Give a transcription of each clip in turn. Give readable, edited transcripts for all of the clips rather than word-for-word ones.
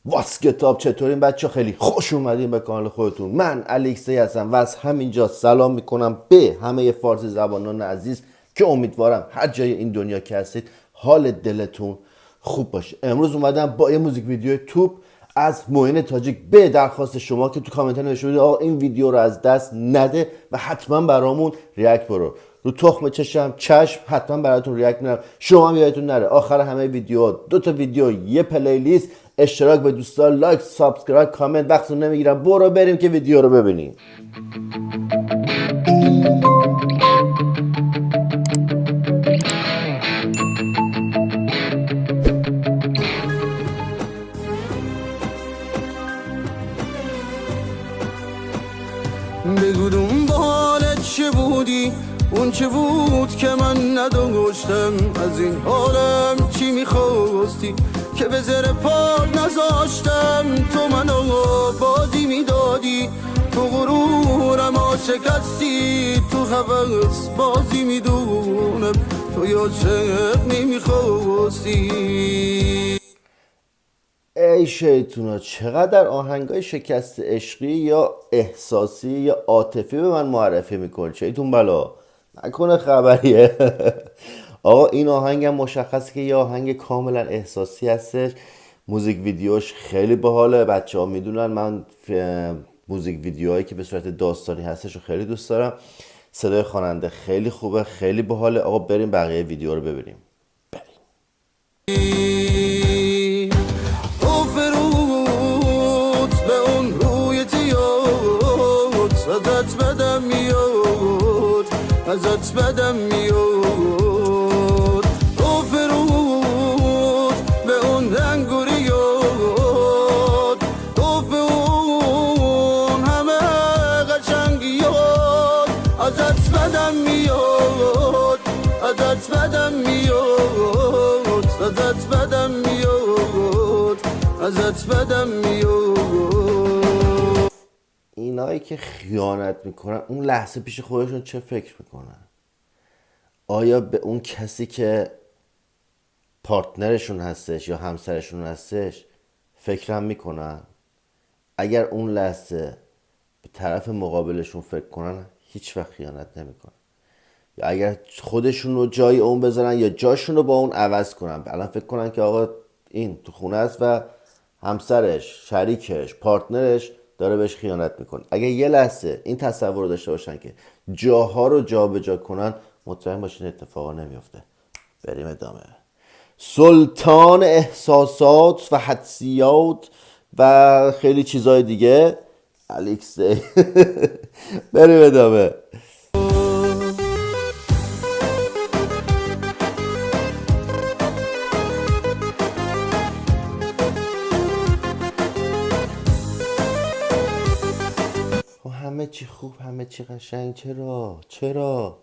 واس کتاب چطورین بچه؟ خیلی خوش اومدین به کانال خودتون. من الکسی هستم و از همینجا سلام میکنم به همه فارسی زبانان عزیز که امیدوارم هر جای این دنیا که هستید حال دلتون خوب باشه. امروز اومدم با یه موزیک ویدیو توپ از معین تاجیک به درخواست شما که تو کامنت ها نوشته بودید آقا این ویدیو رو از دست نده و حتما برامون ریاکت برو. رو تخم چشم حتما براتون ریاکت میدم. شما هم یادتون نره آخر همه ویدیوها 2 تا ویدیو، یه پلیلیست، اشتراک به دوستان، لایک، سابسکرایب، کامنت. وقتتون نمیگیرم، برو بریم که ویدیو رو ببینیم. بگو دنبالت چه بودی، اون چه بود که من نداشتم، از این حالم چی میخواستی که به زر پاد نذاشتم. تو منو بادی میدادی، تو غرورم شکستی، تو هوس بازی میدونم تو یا چه نمیخواستی. ای شیطونا، چقدر آهنگای شکست عشقی یا احساسی یا عاطفی به من معرفی میکنه. شیطون بلا نکنه خبریه. آقا این آهنگ هم مشخصه که یه آهنگ کاملا احساسی هستش. موزیک ویدیوش خیلی باحاله. بچه ها میدونن من موزیک ویدیوهایی که به صورت داستانی هستش رو خیلی دوست دارم. صدای خواننده خیلی خوبه، خیلی باحاله. آقا بریم بقیه ویدیو رو ببینیم. ازت بدم میاد، تو فرود به اون رنگوریات، تو به اون همه قشنگیات. ازت بدم میاد، ازت بدم میاد، ازت بدم میاد، ازت بدم میاد. اینایی که خیانت میکنن اون لحظه پیش خودشون چه فکر میکنن؟ آیا به اون کسی که پارتنرشون هستش یا همسرشون هستش فکرم میکنن؟ اگر اون لحظه به طرف مقابلشون فکر کنن هیچ وقت خیانت نمیکنن. یا اگر خودشون رو جای اون بذارن یا جاشون رو با اون عوض کنن، الان فکر کنن که آقا این تو خونه است و همسرش، شریکش، پارتنرش داره بهش خیانت میکنه. اگه یه لحظه این تصور رو داشته باشن که جاها رو جا به جا کنن، مطمئن باشین اتفاقا نمیفته. بریم ادامه. سلطان احساسات و حدسیات و خیلی چیزای دیگه، الکس دی. بریم ادامه. همه چی خوب، همه چی قشنگ، چرا؟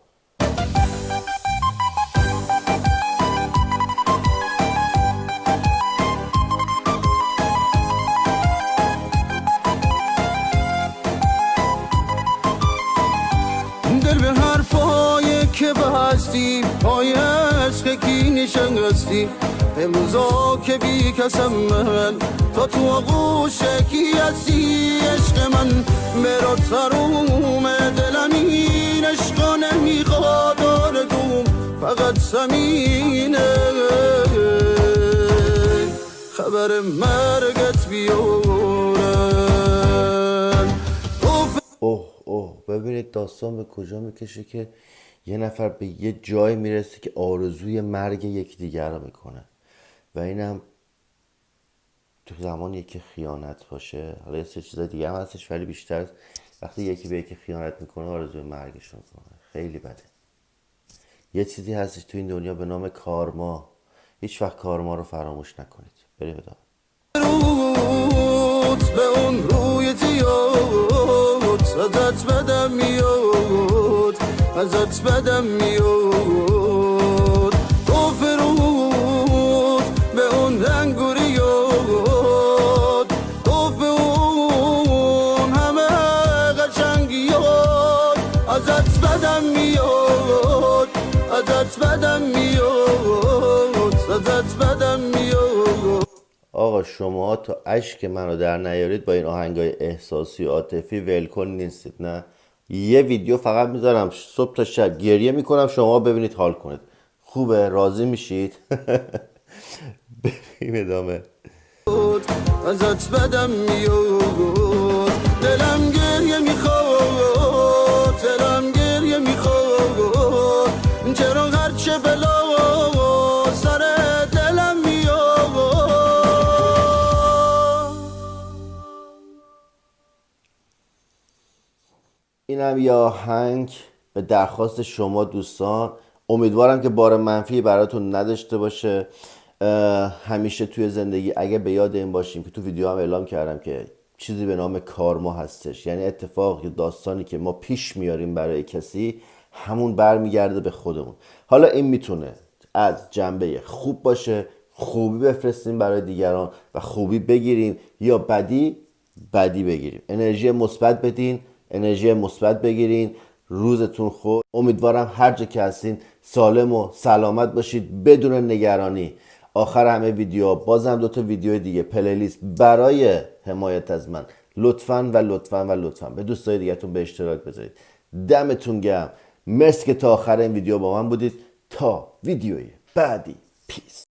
دل به حرفایی که بستی، پای عشق کی نشستی. امروزا که بی کسم من، تا تو آغوش کی هستی. عشق من برا تروم دلم، این عشقا نمیخواد آردوم، فقط زمینه خبر مرگت بیارن. اوه ببینید داستان به کجا میکشه که یه نفر به یه جای میرسه که آرزوی مرگ یکدیگر رو میکنه و اینم تو زمانی که خیانت باشه. حالا یه سه چیز دیگه هم هستش ولی بیشتر وقتی یکی به یکی خیانت میکنه آرزوی مرگش میکنه. خیلی بده. یه چیزی هستش تو این دنیا به نام کارما. هیچ وقت کارما رو فراموش نکنید. بریم ادامه. به اون روی تیات، ازت بدم میاد، ازت بدم میاد. تو فرود به اون رنگوریات، تو به اون همه قشنگیات. ازت بدم میاد، ازت بدم میاد، ازت بدم میاد. آقا آقا شما تا اشک منو در نیارید با این آهنگای احساسی و عاطفی ولکن نیستید. نه، یه ویدیو فقط میذارم صبح تا شب گریه میکنم، شما ببینید حال کنید. خوبه؟ راضی میشید؟ بریم ادامه. ازت بدم میاد، دلم گریه میخواد، دلم گریه میخواد، چرا هرچه بلا سر دلم میاد. اینم یه آهنگ به درخواست شما دوستان. امیدوارم که بار منفی براتون نداشته باشه. همیشه توی زندگی اگه به یاد این باشیم که تو ویدیو هم اعلام کردم که چیزی به نام کارما هستش، یعنی اتفاق یا داستانی که ما پیش میاریم برای کسی همون برمیگرده به خودمون. حالا این میتونه از جنبه خوب باشه، خوبی بفرستیم برای دیگران و خوبی بگیریم، یا بدی بگیریم. انرژی مثبت بدین، انرژی مثبت بگیرین. روزتون خوش. امیدوارم هر جا که هستین سالم و سلامت باشید بدون نگرانی. آخر همه ویدیو بازم 2 ویدیو دیگه پلیلیست برای حمایت از من لطفاً به دوستای دیگه‌تون به اشتراک بذارید. دمتون گرم. مرسی که تا آخر این ویدیو با من بودید. تا ویدیوی بعدی. پیس.